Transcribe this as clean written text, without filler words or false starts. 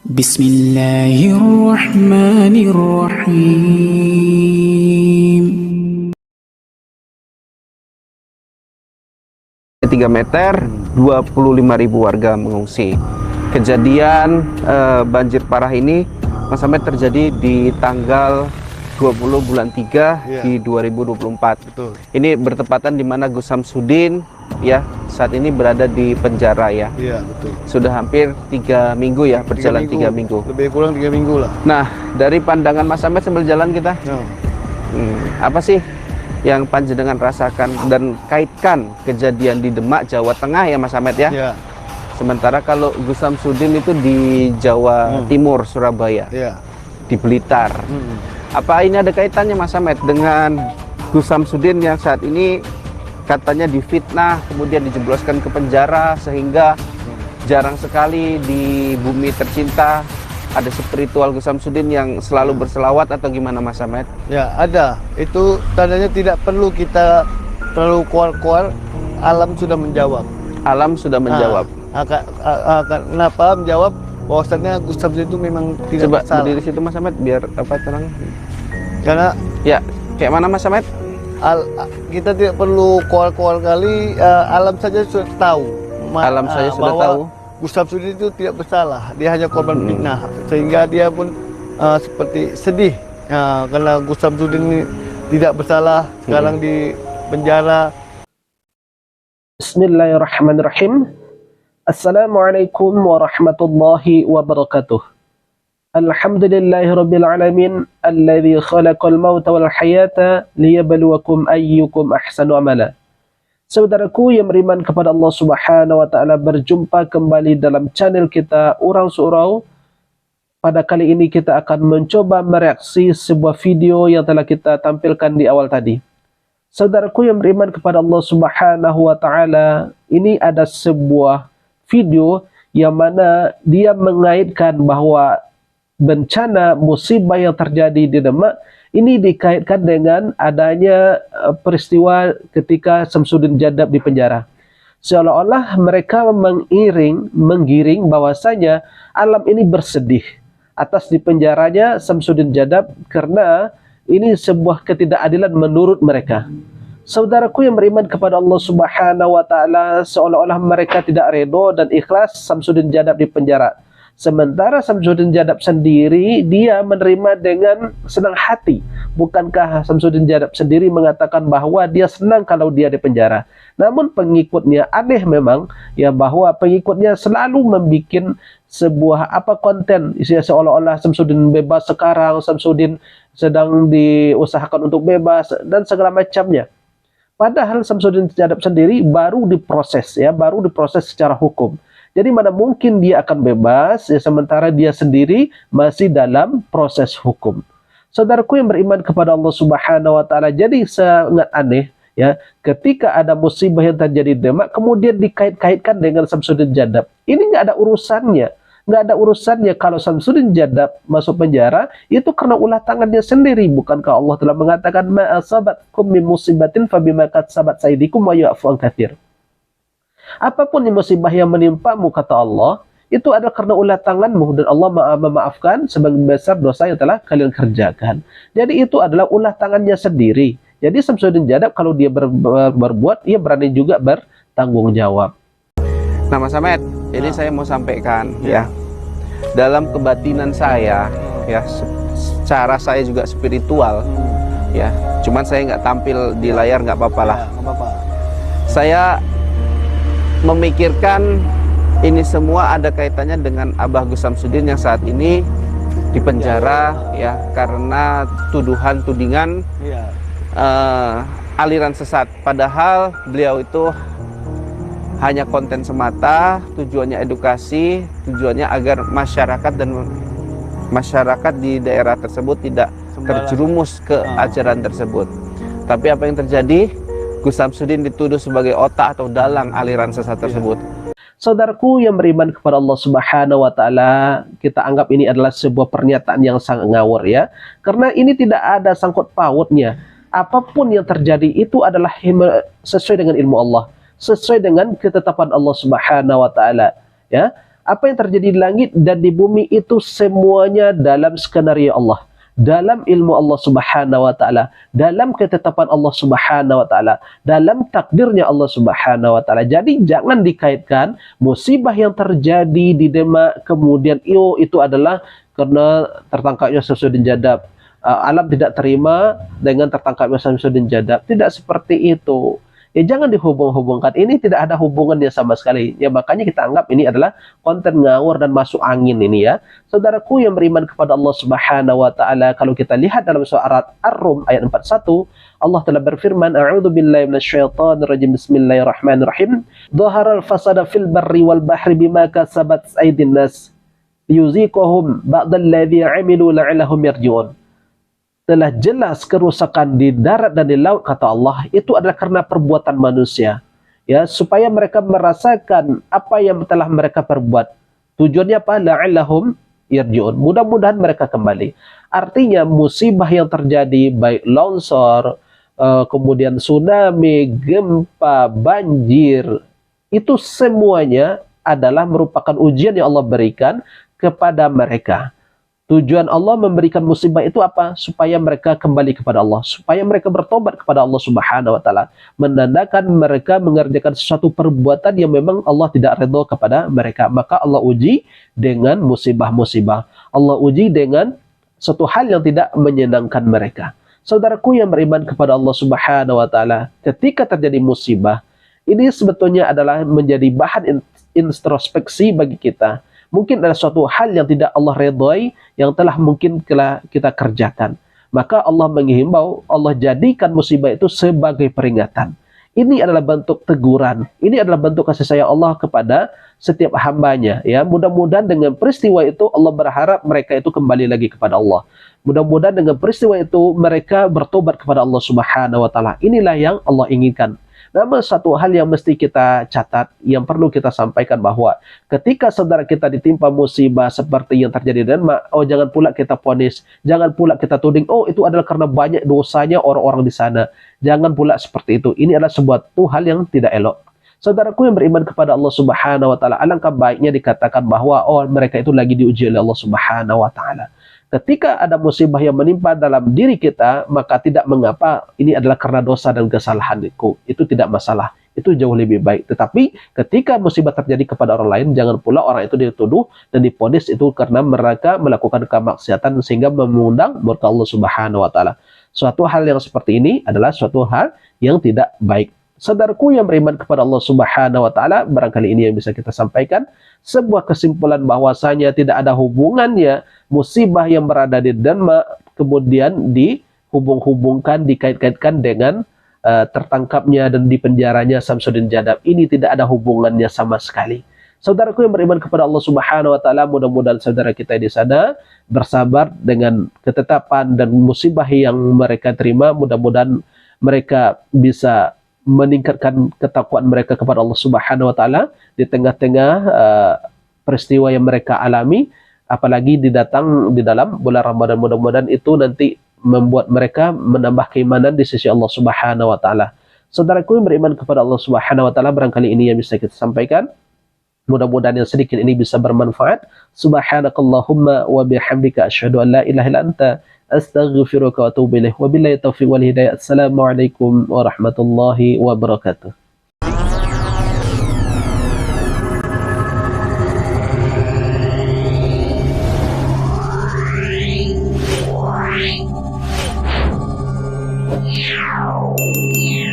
Bismillahirrahmanirrahim. 3 meter, 25.000 warga mengungsi. Kejadian banjir parah ini Mas Ahmed terjadi di tanggal 20 bulan 3 di 2024. Betul. Ini bertepatan di mana Gus Samsudin ya saat ini berada di penjara ya. Iya, betul. Sudah hampir 3 minggu ya, berjalan 3 minggu. Lebih kurang 3 minggu lah. Nah, dari pandangan Mas Ahmed sambil jalan kita, apa sih yang panjenengan rasakan dan kaitkan kejadian di Demak, Jawa Tengah ya Mas Ahmed ya? Iya. Sementara kalau Gus Samsudin itu di Jawa Timur, Surabaya, di Blitar. Apa ini ada kaitannya Mas Ahmed dengan Gus Samsudin yang saat ini katanya difitnah, kemudian dijebloskan ke penjara, sehingga jarang sekali di bumi tercinta ada spiritual Gus Samsudin yang selalu berselawat, atau gimana Mas Ahmed? Ya, ada. Itu tandanya tidak perlu kita terlalu kual-kual, alam sudah menjawab. Alam sudah menjawab. Kenapa menjawab? Bahwasannya Gus Samsudin itu memang tidak Coba bersalah. berdiri situ Mas Ahmed biar apa terang. Karena Ya, kayak mana Mas Ahmed? kita tidak perlu kual-kual kali, alam saja sudah tahu. Alam saja sudah bahwa tahu. Gus Samsudin itu tidak bersalah, dia hanya korban fitnah, sehingga dia pun seperti sedih karena Gus Samsudin ini tidak bersalah, sekarang di penjara. Bismillahirrahmanirrahim. Assalamualaikum warahmatullahi wabarakatuh. Alhamdulillahirabbil alamin alladzi khalaqal mauta wal hayata liyabluwakum ayyukum ahsanu amala. Saudaraku yang beriman kepada Allah Subhanahu wa taala, berjumpa kembali dalam channel kita Urau Surau. Pada kali ini kita akan mencoba mereaksi sebuah video yang telah kita tampilkan di awal tadi. Saudaraku yang beriman kepada Allah Subhanahu wa taala, ini ada sebuah video yang mana dia mengaitkan bahwa bencana musibah yang terjadi di Demak ini dikaitkan dengan adanya peristiwa ketika Samsudin Jadab di penjara. Seolah-olah mereka menggiring bahwasanya alam ini bersedih atas dipenjaranya Samsudin Jadab karena ini sebuah ketidakadilan menurut mereka. Saudaraku yang beriman kepada Allah Subhanahu wa taala, seolah-olah mereka tidak redho dan ikhlas Samsudin Jadab di penjara. Sementara Samsudin Jadab sendiri dia menerima dengan senang hati. Bukankah Samsudin Jadab sendiri mengatakan bahwa dia senang kalau dia di penjara? Namun pengikutnya aneh memang ya, bahwa pengikutnya selalu membuat sebuah konten seolah-olah Samsudin bebas sekarang, Samsudin sedang diusahakan untuk bebas dan segala macamnya. Padahal Samsudin Jadab sendiri baru diproses secara hukum. Jadi mana mungkin dia akan bebas ya, sementara dia sendiri masih dalam proses hukum. Saudaraku yang beriman kepada Allah Subhanahu wa taala, jadi sangat aneh ya ketika ada musibah yang terjadi di Demak kemudian dikait-kaitkan dengan Samsudin Jadab. Ini nggak ada urusannya kalau Samsudin Jadab masuk penjara itu karena ulah tangannya sendiri. Bukankah Allah telah mengatakan ma asabatkum min musibatin fabima katsabat saydikum wa ya'fu an katsir. Apapun musibah yang menimpamu, kata Allah, itu adalah karena ulah tanganmu, dan Allah memaafkan sebagian besar dosa yang telah kalian kerjakan. Jadi itu adalah ulah tangannya sendiri. Jadi Samsudin Jadab kalau dia berbuat, ia berani juga bertanggung jawab. Nah Mas Ahmed, ini saya mau sampaikan ya, dalam kebatinan saya ya, secara saya juga spiritual ya, cuman saya nggak tampil di layar, nggak apa-apa lah. Saya memikirkan ini semua ada kaitannya dengan Abah Gus Samsudin yang saat ini di penjara ya karena tudingan aliran sesat. Padahal beliau itu hanya konten semata, tujuannya edukasi, tujuannya agar masyarakat di daerah tersebut tidak terjerumus ke ajaran tersebut. Tapi apa yang terjadi? Gus Samsudin dituduh sebagai otak atau dalang aliran sesat tersebut. Saudaraku yang beriman kepada Allah Subhanahu wa taala, kita anggap ini adalah sebuah pernyataan yang sangat ngawur ya. Karena ini tidak ada sangkut pautnya. Apapun yang terjadi itu adalah sesuai dengan ilmu Allah, sesuai dengan ketetapan Allah Subhanahu wa taala ya. Apa yang terjadi di langit dan di bumi itu semuanya dalam skenario Allah, dalam ilmu Allah Subhanahu wa taala, dalam ketetapan Allah Subhanahu wa taala, dalam takdirnya Allah Subhanahu wa taala. Jadi jangan dikaitkan musibah yang terjadi di Demak kemudian itu adalah karena tertangkapnya Samsudin Jadab. Alam tidak terima dengan tertangkapnya Samsudin Jadab. Tidak seperti itu. Ya jangan dihubung-hubungkan. Ini tidak ada hubungannya sama sekali. Ya makanya kita anggap ini adalah konten ngawur dan masuk angin ini ya. Saudaraku yang beriman kepada Allah Subhanahu wa taala, kalau kita lihat dalam surat Ar-Rum ayat 41, Allah telah berfirman, A'udzu billahi minasyaitonir rajim. Bismillahirrahmanirrahim. Dhaharal fasada fil barri wal bahri bima kasabat aydin nas liyuziqahum ba'dalladzi 'amilu la'allahum yarji'un. Telah jelas kerusakan di darat dan di laut, kata Allah, itu adalah karena perbuatan manusia, ya, supaya mereka merasakan apa yang telah mereka perbuat. Tujuannya apa? La'allahum yarji'un, mudah-mudahan mereka kembali. Artinya musibah yang terjadi, baik longsor, kemudian tsunami, gempa, banjir, itu semuanya adalah merupakan ujian yang Allah berikan kepada mereka. Tujuan Allah memberikan musibah itu apa? Supaya mereka kembali kepada Allah, supaya mereka bertobat kepada Allah Subhanahu wa taala, menandakan mereka mengerjakan sesuatu perbuatan yang memang Allah tidak redha kepada mereka. Maka Allah uji dengan musibah-musibah. Allah uji dengan suatu hal yang tidak menyenangkan mereka. Saudaraku yang beriman kepada Allah Subhanahu wa taala, ketika terjadi musibah, ini sebetulnya adalah menjadi bahan introspeksi bagi kita. Mungkin ada suatu hal yang tidak Allah redai yang telah mungkin kita kerjakan. Maka Allah menghimbau, Allah jadikan musibah itu sebagai peringatan. Ini adalah bentuk teguran. Ini adalah bentuk kasih sayang Allah kepada setiap hambanya. Ya, mudah-mudahan dengan peristiwa itu Allah berharap mereka itu kembali lagi kepada Allah. Mudah-mudahan dengan peristiwa itu mereka bertobat kepada Allah Subhanahu wa taala. Inilah yang Allah inginkan. Namun satu hal yang mesti kita catat, yang perlu kita sampaikan bahwa ketika saudara kita ditimpa musibah seperti yang terjadi di Denmark, jangan pula kita vonis, jangan pula kita tuding, itu adalah karena banyak dosanya orang-orang di sana. Jangan pula seperti itu. Ini adalah sebuah hal yang tidak elok. Saudaraku yang beriman kepada Allah Subhanahu wa taala, alangkah baiknya dikatakan bahwa mereka itu lagi diuji oleh Allah Subhanahu wa taala. Ketika ada musibah yang menimpa dalam diri kita, maka tidak mengapa, ini adalah karena dosa dan kesalahanku. Itu tidak masalah. Itu jauh lebih baik. Tetapi ketika musibah terjadi kepada orang lain, jangan pula orang itu dituduh dan diponis itu karena mereka melakukan kemaksiatan sehingga mengundang murka Allah Subhanahu wa taala. Suatu hal yang seperti ini adalah suatu hal yang tidak baik. Saudaraku yang beriman kepada Allah Subhanahu wa taala, barangkali ini yang bisa kita sampaikan, sebuah kesimpulan bahwasanya tidak ada hubungannya musibah yang berada di Denmark kemudian dihubung-hubungkan, dikait-kaitkan dengan tertangkapnya dan dipenjaranya Samsudin Jadab. Ini tidak ada hubungannya sama sekali. Saudaraku yang beriman kepada Allah Subhanahu wa taala, mudah-mudahan saudara kita di sana bersabar dengan ketetapan dan musibah yang mereka terima. Mudah-mudahan mereka bisa meningkatkan ketakwaan mereka kepada Allah Subhanahu wa taala di tengah-tengah peristiwa yang mereka alami, apalagi di dalam bulan Ramadan. Mudah-mudahan itu nanti membuat mereka menambah keimanan di sisi Allah Subhanahu wa taala. Saudaraku yang beriman kepada Allah Subhanahu wa taala, barangkali ini yang bisa kita sampaikan. Mudah-mudahan yang sedikit ini bisa bermanfaat. Subhanakallahumma wa bihamdika asyhadu an la ilaha illa anta astaghfiruka wa atubu ilaik. Wabillahi taufiq wal hidayah. Assalamualaikum warahmatullahi wabarakatuh. Yeah.